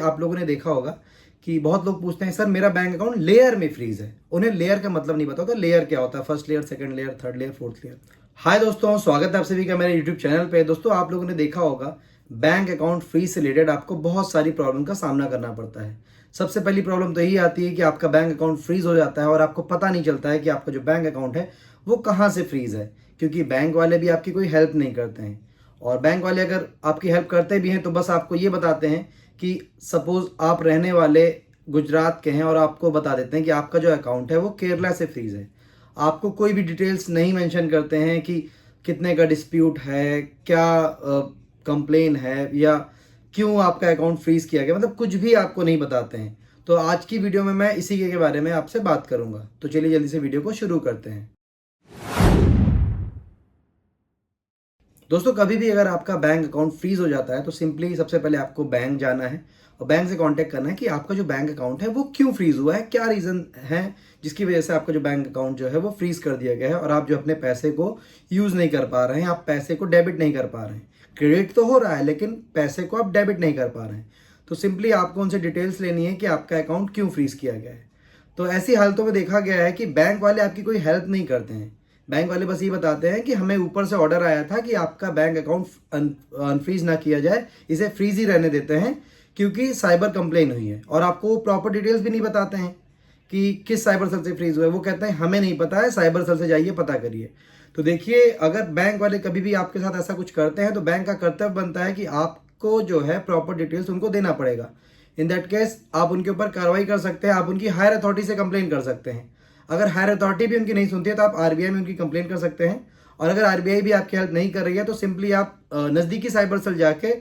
आप लोगों ने देखा होगा कि बहुत लोग पूछते हैं सर मेरा बैंक अकाउंट लेयर में फ्रीज है। उन्हें लेयर का मतलब नहीं पता होता लेयर क्या होता है, first layer, second layer, third layer, fourth layer. Hi दोस्तों, स्वागत है आप सभी का मेरे यूट्यूब चैनल पे। दोस्तों, आप लोगों ने देखा होगा बैंक अकाउंट फ्रीज से रिलेटेड आपको बहुत सारी प्रॉब्लम का सामना करना पड़ता है। सबसे पहली प्रॉब्लम तो यही आती है कि आपका बैंक अकाउंट फ्रीज हो जाता है और आपको पता नहीं चलता है कि आपका जो बैंक अकाउंट है वो कहाँ से फ्रीज है, क्योंकि बैंक वाले भी आपकी कोई हेल्प नहीं करते हैं। और बैंक वाले अगर आपकी हेल्प करते भी हैं तो बस आपको ये बताते हैं कि सपोज आप रहने वाले गुजरात के हैं और आपको बता देते हैं कि आपका जो अकाउंट है वो केरला से फ्रीज है। आपको कोई भी डिटेल्स नहीं मेंशन करते हैं कि कितने का डिस्प्यूट है, क्या कंप्लेन है, या क्यों आपका अकाउंट फ्रीज किया गया, मतलब कुछ भी आपको नहीं बताते हैं। तो आज की वीडियो में मैं इसी के बारे में आपसे बात करूंगा। तो चलिए जल्दी से वीडियो को शुरू करते हैं। दोस्तों, कभी भी अगर आपका बैंक अकाउंट फ्रीज हो जाता है तो सिंपली सबसे पहले आपको बैंक जाना है और बैंक से कांटेक्ट करना है कि आपका जो बैंक अकाउंट है वो क्यों फ्रीज हुआ है, क्या रीज़न है जिसकी वजह से आपका जो बैंक अकाउंट जो है वो फ्रीज कर दिया गया है और आप जो अपने पैसे को यूज़ नहीं कर पा रहे हैं, आप पैसे को डेबिट नहीं कर पा रहे हैं। क्रेडिट तो हो रहा है लेकिन पैसे को आप डेबिट नहीं कर पा रहे हैं। तो सिंपली आपको उनसे डिटेल्स लेनी है कि आपका अकाउंट क्यों फ्रीज किया गया है। तो ऐसी हालतों में देखा गया है कि बैंक वाले आपकी कोई हेल्प नहीं करते हैं। बैंक वाले बस ये बताते हैं कि हमें ऊपर से ऑर्डर आया था कि आपका बैंक अकाउंट अनफ्रीज ना किया जाए, इसे फ्रीज ही रहने देते हैं क्योंकि साइबर कंप्लेन हुई है। और आपको प्रॉपर डिटेल्स भी नहीं बताते हैं कि किस साइबर सेल से फ्रीज हुआ है। वो कहते हैं हमें नहीं पता है, साइबर सेल से जाइए पता करिए। तो देखिए, अगर बैंक वाले कभी भी आपके साथ ऐसा कुछ करते हैं तो बैंक का कर्तव्य बनता है कि आपको जो है प्रॉपर डिटेल्स उनको देना पड़ेगा। इन दैट केस आप उनके ऊपर कार्रवाई कर सकते हैं, आप उनकी हायर अथॉरिटी से कंप्लेन कर सकते हैं। अगर हायर अथॉरिटी भी उनकी नहीं सुनती है तो आप आरबीआई में उनकी कंप्लेन कर सकते हैं। और अगर आरबीआई भी आपकी हेल्प नहीं कर रही है तो सिंपली आप नज़दीकी साइबर सेल जाके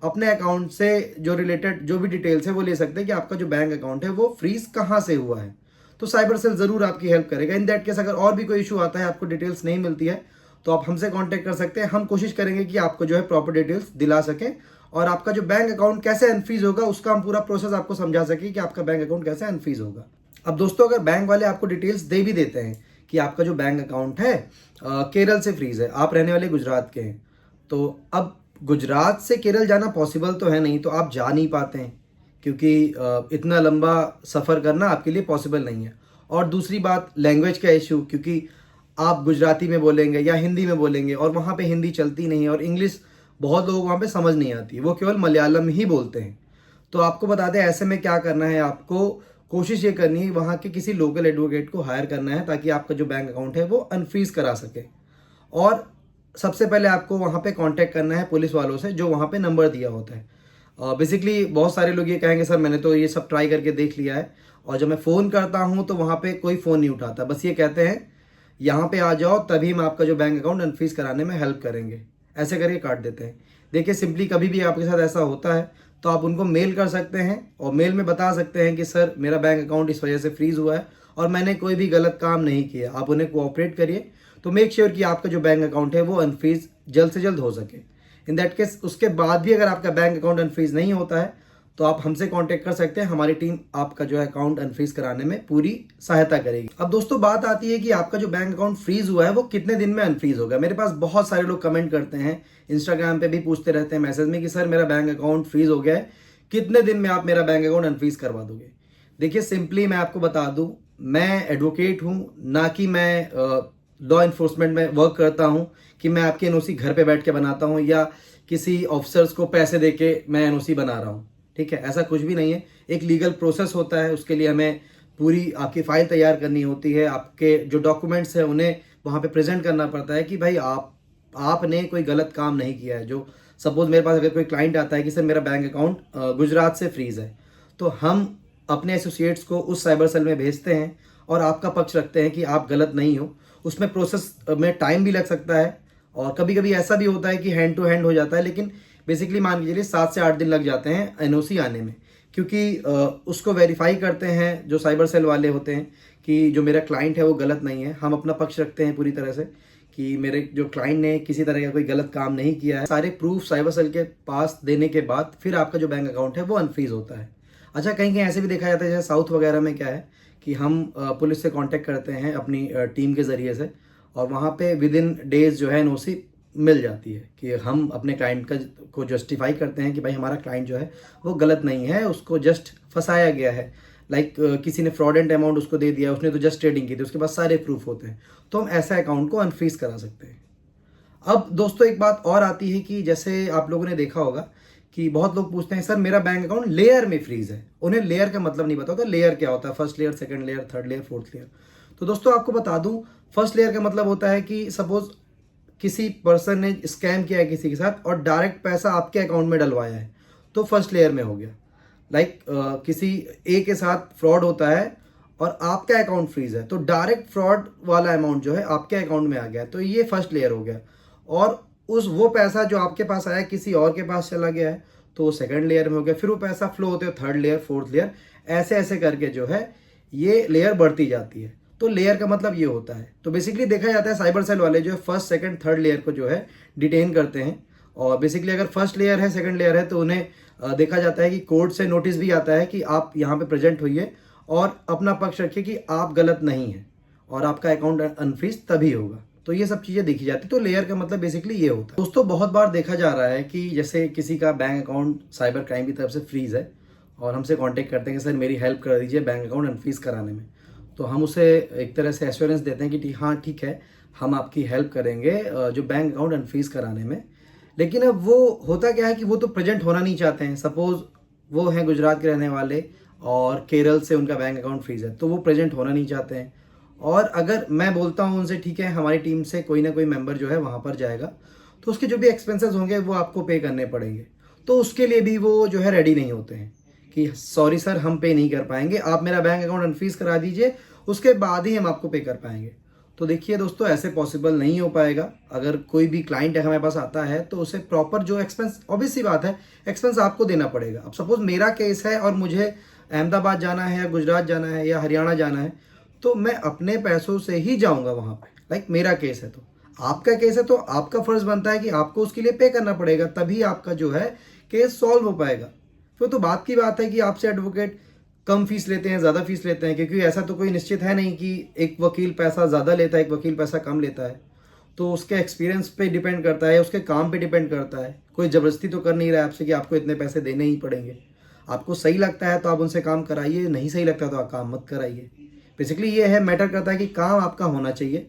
अपने अकाउंट से जो रिलेटेड जो भी डिटेल्स है वो ले सकते हैं कि आपका जो बैंक अकाउंट है वो फ्रीज कहाँ से हुआ है। तो साइबर सेल ज़रूर आपकी हेल्प करेगा। इन दैट केस अगर और भी कोई इशू आता है, आपको डिटेल्स नहीं मिलती है, तो आप हमसे कॉन्टैक्ट कर सकते हैं। हम कोशिश करेंगे कि आपको जो है प्रॉपर डिटेल्स दिला सकें और आपका जो बैंक अकाउंट कैसे अनफ्रीज होगा उसका हम पूरा प्रोसेस आपको समझा सकें कि आपका बैंक अकाउंट कैसे अनफ्रीज होगा। अब दोस्तों, अगर बैंक वाले आपको डिटेल्स दे भी देते हैं कि आपका जो बैंक अकाउंट है केरल से फ्रीज है, आप रहने वाले गुजरात के हैं, तो अब गुजरात से केरल जाना पॉसिबल तो है नहीं, तो आप जा नहीं पाते हैं क्योंकि इतना लंबा सफ़र करना आपके लिए पॉसिबल नहीं है। और दूसरी बात, लैंग्वेज का इशू, क्योंकि आप गुजराती में बोलेंगे या हिंदी में बोलेंगे और वहाँ पे हिंदी चलती नहीं है और इंग्लिश बहुत लोगों को वहाँ पे समझ नहीं आती, वो केवल मलयालम ही बोलते हैं। तो आपको बता दें, ऐसे में क्या करना है, आपको कोशिश ये करनी है वहाँ के किसी लोकल एडवोकेट को हायर करना है ताकि आपका जो बैंक अकाउंट है वो अनफ्रीज करा सके। और सबसे पहले आपको वहाँ पे कांटेक्ट करना है पुलिस वालों से, जो वहाँ पे नंबर दिया होता है। बेसिकली बहुत सारे लोग ये कहेंगे सर मैंने तो ये सब ट्राई करके देख लिया है और जब मैं फ़ोन करता हूँ तो वहाँ पे कोई फ़ोन नहीं उठाता, बस ये कहते हैं यहाँ पे आ जाओ तभी हम आपका जो बैंक अकाउंट अनफ्रीज कराने में हेल्प करेंगे, ऐसे करके काट देते हैं। देखिए, सिंपली कभी भी आपके साथ ऐसा होता है तो आप उनको मेल कर सकते हैं और मेल में बता सकते हैं कि सर मेरा बैंक अकाउंट इस वजह से फ्रीज हुआ है और मैंने कोई भी गलत काम नहीं किया। आप उन्हें कोऑपरेट करिए तो मेक श्योर कि आपका जो बैंक अकाउंट है वो अनफ्रीज जल्द से जल्द हो सके। इन दैट केस उसके बाद भी अगर आपका बैंक अकाउंट अनफ्रीज नहीं होता है तो आप हमसे कांटेक्ट कर सकते हैं। हमारी टीम आपका जो है अकाउंट अनफ्रीज कराने में पूरी सहायता करेगी। अब दोस्तों, बात आती है कि आपका जो बैंक अकाउंट फ्रीज हुआ है वो कितने दिन में अनफ्रीज होगा। मेरे पास बहुत सारे लोग कमेंट करते हैं, इंस्टाग्राम पे भी पूछते रहते हैं मैसेज में कि सर मेरा बैंक अकाउंट फ्रीज हो गया है, कितने दिन में आप मेरा बैंक अकाउंट अनफ्रीज करवा दोगे। देखिए, सिंपली मैं आपको बता दूं, मैं एडवोकेट हूं, ना कि मैं लॉ इन्फोर्समेंट में वर्क करता हूं कि मैं आपकी एनओसी घर पे बैठ के बनाता हूं या किसी ऑफिसर्स को पैसे देके मैं एनओसी बना रहा हूं। ठीक है, ऐसा कुछ भी नहीं है। एक लीगल प्रोसेस होता है, उसके लिए हमें पूरी आपकी फाइल तैयार करनी होती है, आपके जो डॉक्यूमेंट्स हैं उन्हें वहाँ पे प्रेजेंट करना पड़ता है कि भाई आपने कोई गलत काम नहीं किया है। जो सपोज मेरे पास अगर कोई क्लाइंट आता है कि सर मेरा बैंक अकाउंट गुजरात से फ्रीज है, तो हम अपने एसोसिएट्स को उस साइबर सेल में भेजते हैं और आपका पक्ष रखते हैं कि आप गलत नहीं हो। उसमें प्रोसेस में टाइम भी लग सकता है और कभी कभी ऐसा भी होता है कि हैंड टू हैंड हो जाता है, लेकिन बेसिकली मान के चलिए 7 से 8 दिन लग जाते हैं एनओसी आने में, क्योंकि उसको वेरीफाई करते हैं जो साइबर सेल वाले होते हैं कि जो मेरा क्लाइंट है वो गलत नहीं है। हम अपना पक्ष रखते हैं पूरी तरह से कि मेरे जो क्लाइंट ने किसी तरह का कोई गलत काम नहीं किया है। सारे प्रूफ साइबर सेल के पास देने के बाद फिर आपका जो बैंक अकाउंट है वो अनफ्रीज होता है। अच्छा, कहीं कहीं ऐसे भी देखा जाता है, जैसे साउथ वगैरह में क्या है कि हम पुलिस से कांटेक्ट करते हैं अपनी टीम के ज़रिए से और वहाँ पे विद इन डेज जो है एनओसी मिल जाती है कि हम अपने क्लाइंट को जस्टिफाई करते हैं कि भाई हमारा क्लाइंट जो है वो गलत नहीं है, उसको जस्ट फंसाया गया है। लाइक किसी ने फ्रॉडेंट अमाउंट उसको दे दिया, उसने तो जस्ट ट्रेडिंग की थी, उसके पास सारे प्रूफ होते हैं, तो हम ऐसा अकाउंट को अनफ्रीज करा सकते हैं। अब दोस्तों एक बात और आती है कि जैसे आप लोगों ने देखा होगा कि बहुत लोग पूछते हैं सर मेरा बैंक अकाउंट लेयर में फ्रीज है। उन्हें लेयर का मतलब नहीं पता होता, लेयर क्या होता है, first layer, second layer, third layer, fourth layer. तो दोस्तों आपको बता दूं, फर्स्ट लेयर का मतलब होता है कि सपोज किसी पर्सन ने स्कैम किया है किसी के साथ और डायरेक्ट पैसा आपके अकाउंट में डलवाया है, तो फर्स्ट लेयर में हो गया। लाइक किसी ए के साथ फ्रॉड होता है और आपका अकाउंट फ्रीज है, तो डायरेक्ट फ्रॉड वाला अमाउंट जो है आपके अकाउंट में आ गया, तो ये फर्स्ट लेयर हो गया। और वो पैसा जो आपके पास आया किसी और के पास चला गया है, तो वो सेकंड लेयर में हो गया। फिर वो पैसा फ्लो होते हुए थर्ड लेयर, फोर्थ लेयर, ऐसे ऐसे करके जो है ये लेयर बढ़ती जाती है। तो लेयर का मतलब ये होता है। तो बेसिकली देखा जाता है साइबर सेल वाले जो है फर्स्ट सेकंड थर्ड लेयर को जो है डिटेन करते हैं। और बेसिकली अगर फर्स्ट लेयर है, सेकंड लेयर है, तो उन्हें देखा जाता है कि कोर्ट से नोटिस भी आता है कि आप यहाँ पे प्रेजेंट होइए और अपना पक्ष रखिए कि आप गलत नहीं है, और आपका अकाउंट अनफ्रीज तभी होगा। तो ये सब चीज़ें देखी जाती है। तो लेयर का मतलब बेसिकली ये होता है। दोस्तों बहुत बार देखा जा रहा है कि जैसे किसी का बैंक अकाउंट साइबर क्राइम की तरफ से फ्रीज है और हमसे कांटेक्ट करते हैं कि सर मेरी हेल्प कर दीजिए बैंक अकाउंट अनफ्रीज कराने में। तो हम उसे एक तरह से एश्योरेंस देते हैं कि हाँ ठीक है, हम आपकी हेल्प करेंगे जो बैंक अकाउंट अनफ्रीज कराने में। लेकिन अब वो होता क्या है कि वो तो प्रेजेंट होना नहीं चाहते हैं। सपोज वो हैं गुजरात के रहने वाले और केरल से उनका बैंक अकाउंट फ्रीज है, तो वो प्रेजेंट होना नहीं चाहते हैं। और अगर मैं बोलता हूँ उनसे ठीक है हमारी टीम से कोई ना कोई मेंबर जो है वहाँ पर जाएगा, तो उसके जो भी एक्सपेंसेस होंगे वो आपको पे करने पड़ेंगे, तो उसके लिए भी वो जो है रेडी नहीं होते हैं कि सॉरी सर हम पे नहीं कर पाएंगे, आप मेरा बैंक अकाउंट अनफ्रीज करा दीजिए, उसके बाद ही हम आपको पे कर पाएंगे। तो देखिए दोस्तों ऐसे पॉसिबल नहीं हो पाएगा। अगर कोई भी क्लाइंट हमारे पास आता है तो उसे प्रॉपर जो एक्सपेंस, ऑब्वियस सी बात है एक्सपेंस आपको देना पड़ेगा। अब सपोज मेरा केस है और मुझे अहमदाबाद जाना है या गुजरात जाना है या हरियाणा जाना है, तो मैं अपने पैसों से ही जाऊंगा वहां पे। लाइक मेरा केस है, तो आपका केस है तो आपका फर्ज बनता है कि आपको उसके लिए पे करना पड़ेगा, तभी आपका जो है केस सॉल्व हो पाएगा। फिर तो बात की बात है कि आपसे एडवोकेट कम फीस लेते हैं, ज़्यादा फीस लेते हैं, क्योंकि ऐसा तो कोई निश्चित है नहीं कि एक वकील पैसा ज़्यादा लेता है, एक वकील पैसा कम लेता है। तो उसके एक्सपीरियंस पे डिपेंड करता है, उसके काम पे डिपेंड करता है। कोई ज़बरदस्ती तो कर नहीं रहा है आपसे कि आपको इतने पैसे देने ही पड़ेंगे। आपको सही लगता है तो आप उनसे काम कराइए, नहीं सही लगता तो आप काम मत कराइए। बेसिकली ये है, मैटर करता है कि काम आपका होना चाहिए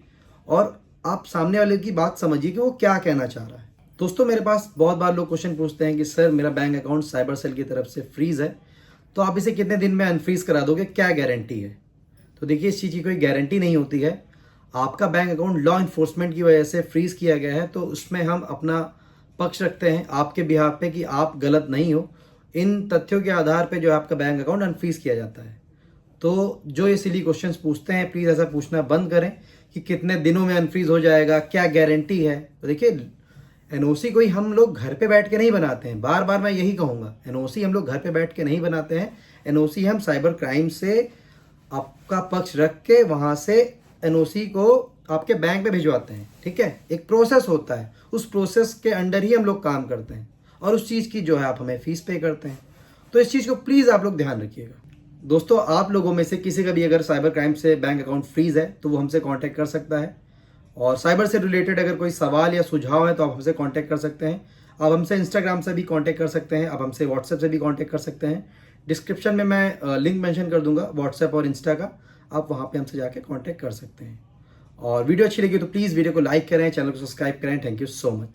और आप सामने वाले की बात समझिए कि वो क्या कहना चाह रहा है। दोस्तों मेरे पास बहुत बार लोग क्वेश्चन पूछते हैं कि सर मेरा बैंक अकाउंट साइबर सेल की तरफ से फ्रीज है, तो आप इसे कितने दिन में अनफ्रीज करा दोगे, क्या गारंटी है। तो देखिए इस चीज़ की कोई गारंटी नहीं होती है। आपका बैंक अकाउंट लॉ इन्फोर्समेंट की वजह से फ्रीज किया गया है, तो उसमें हम अपना पक्ष रखते हैं आपके बिहाफ पे कि आप गलत नहीं हो। इन तथ्यों के आधार पे जो है आपका बैंक अकाउंट अनफ्रीज किया जाता है। तो जो ये सिली क्वेश्चंस पूछते हैं प्लीज़ ऐसा पूछना बंद करें कि कितने दिनों में अनफ्रीज हो जाएगा, क्या गारंटी है। तो देखिए एनओसी कोई हम लोग घर पे बैठ के नहीं बनाते हैं, बार बार मैं यही कहूँगा, एनओसी हम लोग घर पे बैठ के नहीं बनाते हैं। एनओसी हम साइबर क्राइम से आपका पक्ष रख के वहाँ से एनओसी को आपके बैंक में भिजवाते हैं। ठीक है, एक प्रोसेस होता है, उस प्रोसेस के अंडर ही हम लोग काम करते हैं और उस चीज़ की जो है आप हमें फीस पे करते हैं। तो इस चीज़ को प्लीज़ आप लोग ध्यान रखिएगा। दोस्तों आप लोगों में से किसी का भी अगर साइबर क्राइम से बैंक अकाउंट फ्रीज है तो वो हमसे कांटेक्ट कर सकता है। और साइबर से रिलेटेड अगर कोई सवाल या सुझाव है तो आप हमसे कांटेक्ट कर सकते हैं। आप हमसे इंस्टाग्राम से भी कांटेक्ट कर सकते हैं, आप हमसे व्हाट्सएप से भी कांटेक्ट कर सकते हैं। डिस्क्रिप्शन में मैं लिंक मेंशन कर दूंगा व्हाट्सएप और इंस्टा का, आप वहाँ पे हमसे जाके कांटेक्ट कर सकते हैं। और वीडियो अच्छी लगी तो प्लीज़ वीडियो को लाइक करें, चैनल को सब्सक्राइब करें। Thank you so much.